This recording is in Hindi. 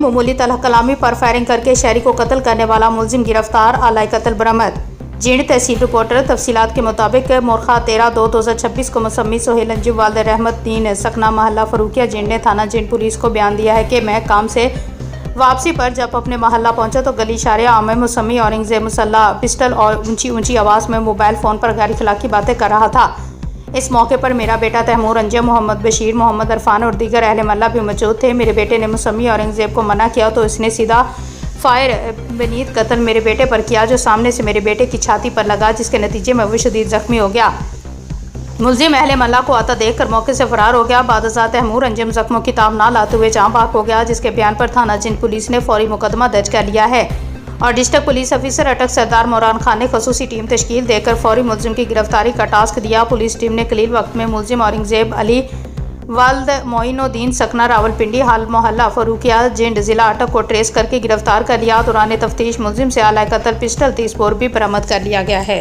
मामूली तलह कलामी पर फायरिंग करके शहरी को कत्ल करने वाला मुलजिम गिरफ्तार, आलाए कत्ल बरामद। जींद तहसील रिपोर्टर तफसीलात के मुताबिक मोरखा 13/2/2026 को मुसम्मी सोहेल अंजुम वालिद रहमत दीन सकना मोहल्ला फरूकिया जींद ने थाना जींद पुलिस को बयान दिया है कि मैं काम से वापसी पर जब अपने मोहल्ला पहुंचा तो गली शारे आम मुसम्मी औरंगजेब मुसल्ला पिस्टल और ऊंची ऊंची आवाज़ में मोबाइल फ़ोन पर गैर अखलाकी बातें कर रहा था। इस मौके पर मेरा बेटा तैमूर अंजम, मोहम्मद बशीर, मोहम्मद अरफान और दीगर अहले मल्ला भी मौजूद थे। मेरे बेटे ने मुसम्मी औरंगजेब को मना किया तो इसने सीधा फायर बनीत कत्ल मेरे बेटे पर किया, जो सामने से मेरे बेटे की छाती पर लगा, जिसके नतीजे में वो शदीद जख्मी हो गया। मुलजिम अहले मल्ला को आता देखकर मौके से फरार हो गया। बादशाह तैमूर अंजम जख्मों की ताब ना लाते हुए जहाँ भाग हो गया, जिसके बयान पर थाना जींद पुलिस ने फौरी मुकदमा दर्ज कर लिया है और डिस्ट्रिक्ट पुलिस ऑफिसर अटक सरदार मोरान खान ने खसूसी टीम तश्कील देकर फौरी मुलजिम की गिरफ्तारी का टास्क दिया। पुलिस टीम ने कलील वक्त में मुलजिम औरंगजेब अली वालिद मोइनुद्दीन सकना रावलपिंडी हाल मोहल्ला फरूकिया जींद जिला अटक को ट्रेस करके गिरफ्तार कर लिया। दौरान तफ्तीश मुलजिम से आला कत्ल पिस्टल 30 बोर भी बरामद कर लिया गया है।